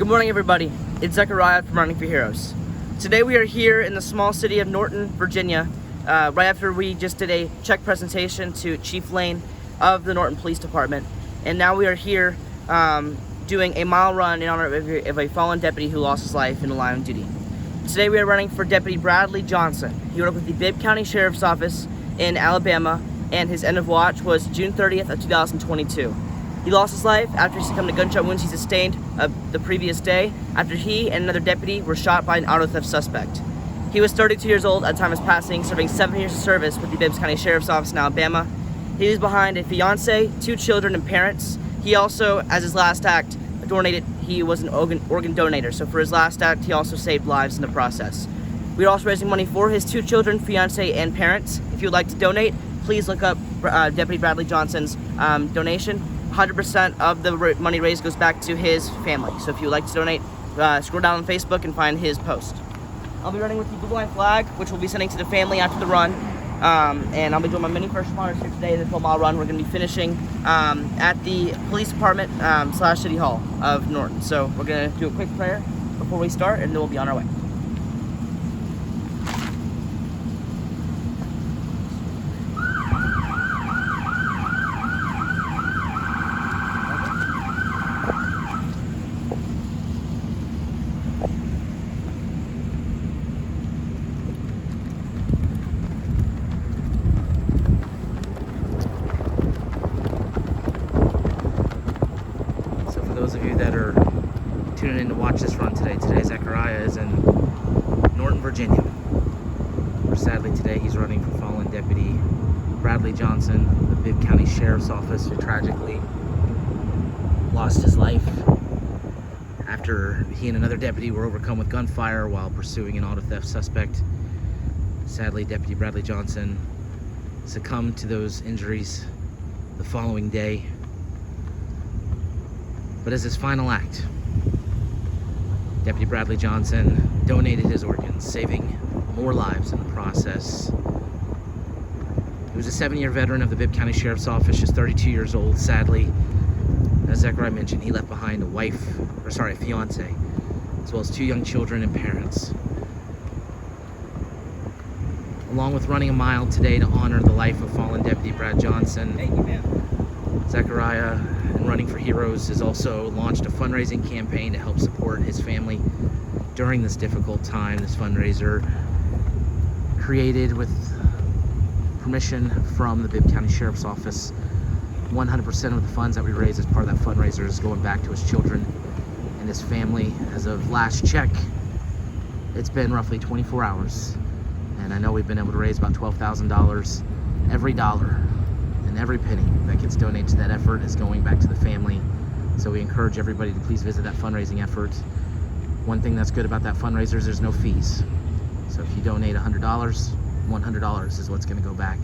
Good morning, everybody. It's Zechariah from Running for Heroes. Today we are here in the small city of Norton, Virginia, right after we just did a check presentation to Chief Lane of the Norton Police Department. And now we are here doing a mile run in honor of a fallen deputy who lost his life in the line of duty. Today we are running for Deputy Bradley Johnson. He worked with the Bibb County Sheriff's Office in Alabama, and his end of watch was June 30th of 2022. He lost his life after he succumbed to gunshot wounds he sustained the previous day after he and another deputy were shot by an auto theft suspect. He was 32 years old at the time of his passing, serving 7 years of service with the Bibb County Sheriff's Office in Alabama. He was behind a fiance, 2 children, and parents. He also, as his last act, he was an organ donator, so for his last act, he also saved lives in the process. We are also raising money for his 2 children, fiance, and parents. If you would like to donate, please look up Deputy Bradley Johnson's donation. 100% of the money raised goes back to his family. So if you would like to donate, scroll down on Facebook and find his post. I'll be running with the blue line flag, which we'll be sending to the family after the run. And I'll be doing my mini first responders here today, the 12-mile run. We're going to be finishing at the police department / City Hall of Norton. So we're going to do a quick prayer before we start, and then we'll be on our way. Those of you that are tuning in to watch this run today, Zechariah is in Norton, Virginia, where sadly today he's running for fallen Deputy Bradley Johnson, the Bibb County Sheriff's Office, who tragically lost his life after he and another deputy were overcome with gunfire while pursuing an auto theft suspect. Sadly, Deputy Bradley Johnson succumbed to those injuries the following day. But as his final act, Deputy Bradley Johnson donated his organs, saving more lives in the process. He was a 7-year veteran of the Bibb County Sheriff's Office, just 32 years old. Sadly, as Zechariah mentioned, he left behind a fiance, as well as 2 young children and parents. Along with running a mile today to honor the life of fallen Deputy Brad Johnson, Thank you, ma'am. Zechariah and Running for Heroes has also launched a fundraising campaign to help support his family during this difficult time. This fundraiser, created with permission from the Bibb County Sheriff's Office, 100% of the funds that we raise as part of that fundraiser is going back to his children and his family. As of last check, it's been roughly 24 hours, and I know we've been able to raise about $12,000. Every dollar and every penny that gets donated to that effort is going back to the family. So we encourage everybody to please visit that fundraising effort. One thing that's good about that fundraiser is there's no fees. So if you donate $100, $100 is what's going to go back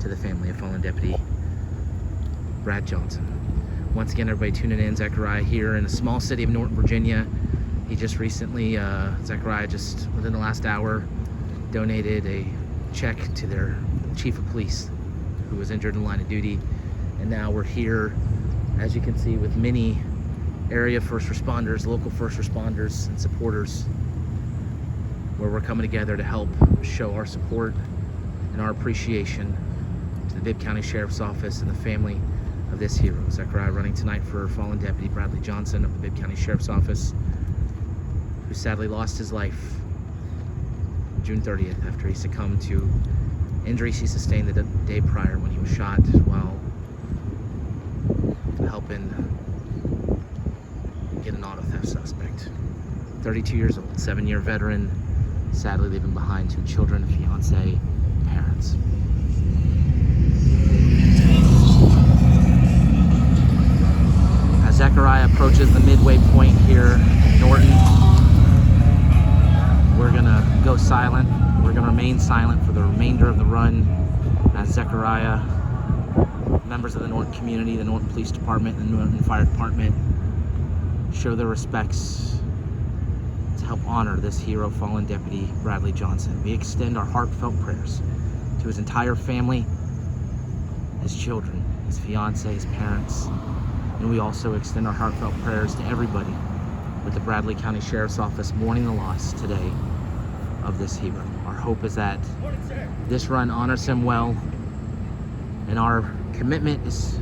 to the family of fallen Deputy Brad Johnson. Once again, everybody tuning in, Zechariah here in the small city of Norton, Virginia. He just recently, Zechariah just within the last hour, donated a check to their chief of police, who was injured in the line of duty. And now we're here, as you can see, with many area first responders, local first responders, and supporters, where we're coming together to help show our support and our appreciation to the Bibb County Sheriff's Office and the family of this hero. Zechariah running tonight for fallen Deputy Bradley Johnson of the Bibb County Sheriff's Office, who sadly lost his life June 30th after he succumbed to injuries he sustained the day prior when he was shot while helping get an auto theft suspect. 32 years old, 7-year veteran, sadly leaving behind 2 children, fiance, parents. As Zechariah approaches the midway point here in Norton, we're gonna go silent. We're going to remain silent for the remainder of the run as Zechariah, members of the Norton community, the Norton Police Department, and the Norton Fire Department show their respects to help honor this hero, fallen Deputy Bradley Johnson. We extend our heartfelt prayers to his entire family, his children, his fiance, his parents, and we also extend our heartfelt prayers to everybody with the Bradley County Sheriff's Office mourning the loss today of this hero. Our hope is that this run honors him well, and our commitment is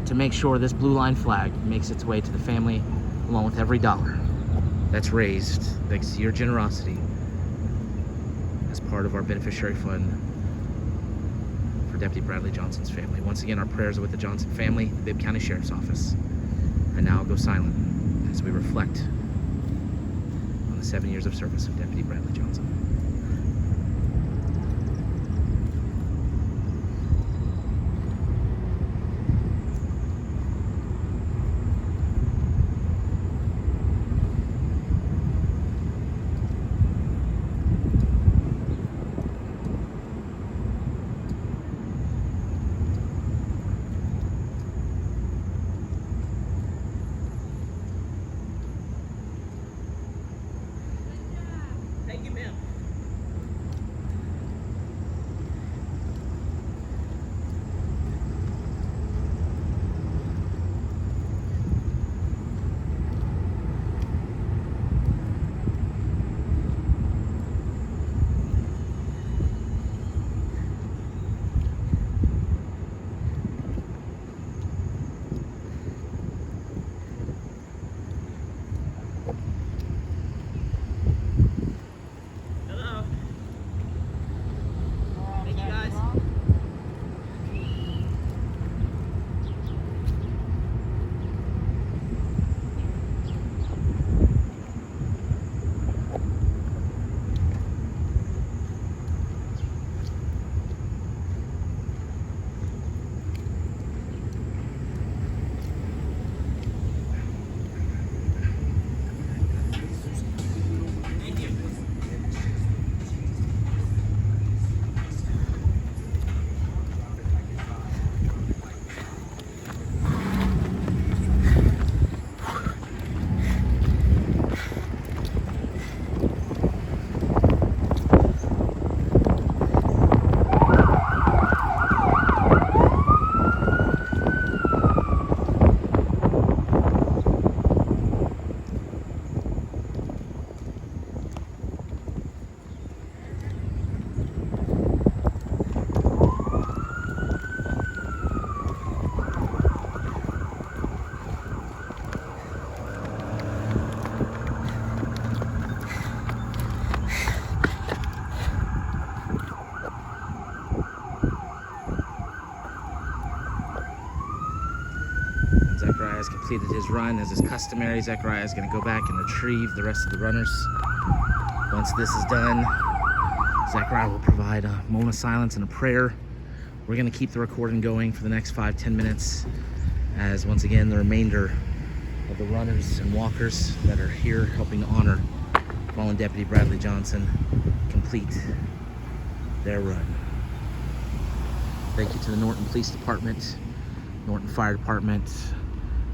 to make sure this blue line flag makes its way to the family, along with every dollar that's raised thanks to your generosity as part of our beneficiary fund for Deputy Bradley Johnson's family. Once again, our prayers are with the Johnson family, the Bibb County Sheriff's Office. And now I'll go silent as we reflect on the 7 years of service of Deputy Bradley Johnson. Thank you, ma'am. Hello. Thank you, guys. Thank you. Zechariah has completed his run. As is customary, Zechariah is going to go back and retrieve the rest of the runners. Once this is done, Zechariah will provide a moment of silence and a prayer. We're going to keep the recording going for the next 5-10 minutes, as once again the remainder of the runners and walkers that are here helping to honor fallen Deputy Bradley Johnson complete their run. Thank you to the Norton Police Department, Norton Fire Department.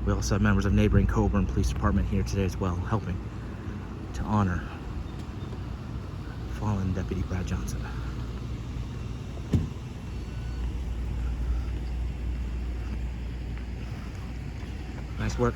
We also have members of neighboring Coburn Police Department here today as well, helping to honor fallen Deputy Brad Johnson. Nice work.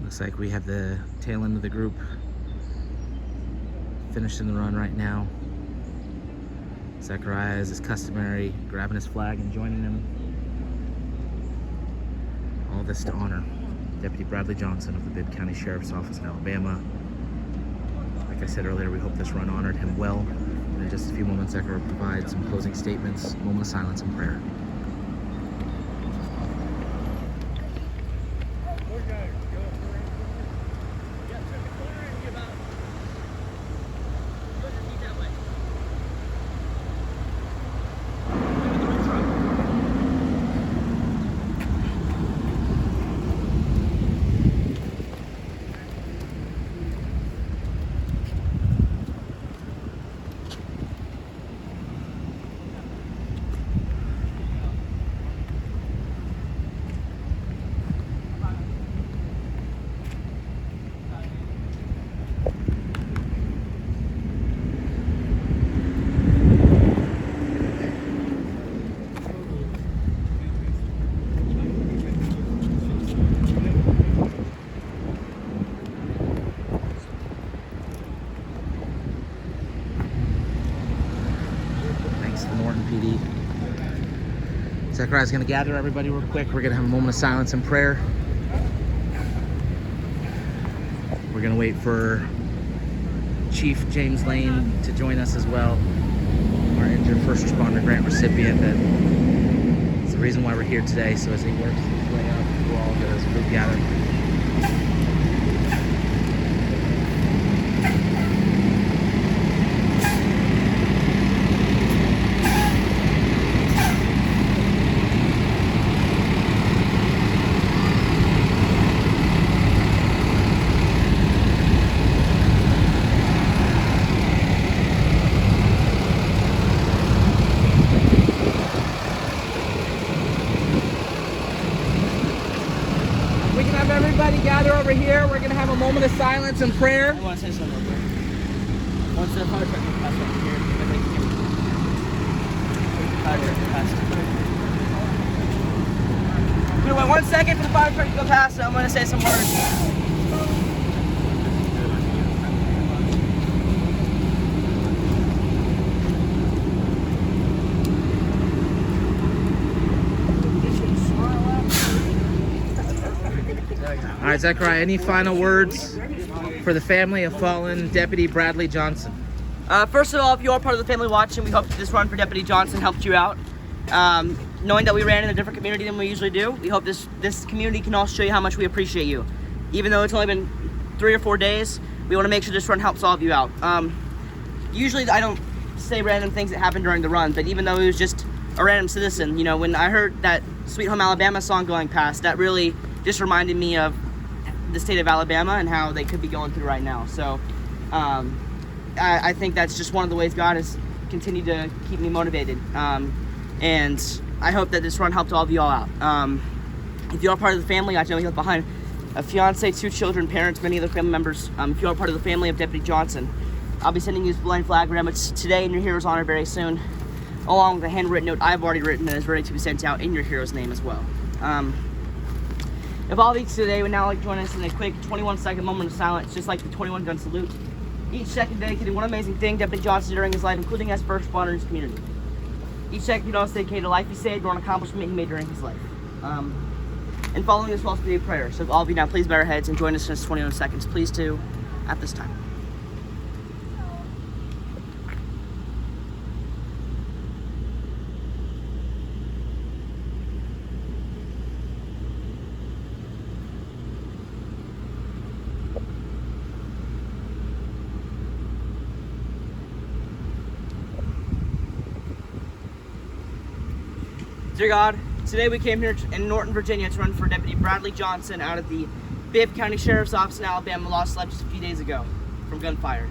Looks like we have the tail end of the group finishing the run right now. Zechariah, as is customary, grabbing his flag and joining them. All this to honor Deputy Bradley Johnson of the Bibb County Sheriff's Office in Alabama. Like I said earlier, we hope this run honored him well. And in just a few moments, Zechariah will provide some closing statements, a moment of silence and prayer. PD. Zechariah's going to gather everybody real quick. We're going to have a moment of silence and prayer. We're going to wait for Chief James Lane to join us as well, our injured first responder grant recipient. That's the reason why we're here today. So as he works his way up, we'll all get as a group gather. We can have everybody gather over here. We're going to have a moment of silence and prayer. I want to say something real quick. Once the fire truck goes past over here, everybody can fire truck goes past. We're going to wait 1 second for the fire truck to go past, so I'm going to say some words. All right, Zechariah, any final words for the family of fallen Deputy Bradley Johnson? First of all, if you are part of the family watching, we hope that this run for Deputy Johnson helped you out. Knowing that we ran in a different community than we usually do, we hope this community can also show you how much we appreciate you. Even though it's only been 3 or 4 days, we want to make sure this run helps all of you out. Usually I don't say random things that happen during the run, but even though it was just a random citizen, you know, when I heard that Sweet Home Alabama song going past, that really just reminded me of the state of Alabama and how they could be going through right now. So I think that's just one of the ways God has continued to keep me motivated. And I hope that this run helped all of you all out. If you are part of the family, I know you left behind a fiance, 2 children, parents, many other family members. If you are part of the family of Deputy Johnson, I'll be sending you this blind flag today in your hero's honor very soon, along with a handwritten note I've already written and is ready to be sent out in your hero's name as well. If all of you today would now like to join us in a quick 21-second moment of silence, just like the 21-gun salute. Each second dedicated one amazing thing Deputy Johnson did during his life, including as first responder in his community. Each second could also dedicate a life he saved or an accomplishment he made during his life. And following this will also be a prayer. So if all of you now please bow your heads and join us in this 21 seconds. Please do at this time. Dear God, today we came here in Norton, Virginia to run for Deputy Bradley Johnson out of the Bibb County Sheriff's Office in Alabama, lost his life just a few days ago from gunfire.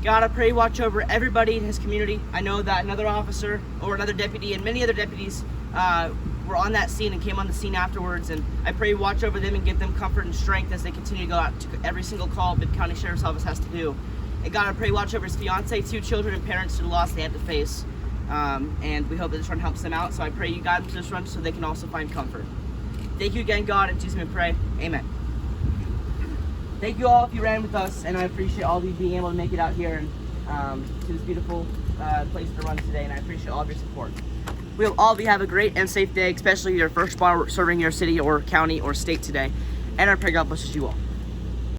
God, I pray you watch over everybody in his community. I know that another officer or another deputy and many other deputies were on that scene and came on the scene afterwards, and I pray you watch over them and give them comfort and strength as they continue to go out to every single call Bibb County Sheriff's Office has to do. And God, I pray you watch over his fiance, 2 children, and parents to the loss they had to face. And we hope that this run helps them out, so I pray you guide them to this run so they can also find comfort. Thank you again, God, in Jesus' name we pray, amen. Thank you all if you ran with us, and I appreciate all of you being able to make it out here and to this beautiful place to run today, and I appreciate all of your support. We hope all of you have a great and safe day, especially your first bar serving your city or county or state today. and I pray God blesses you all.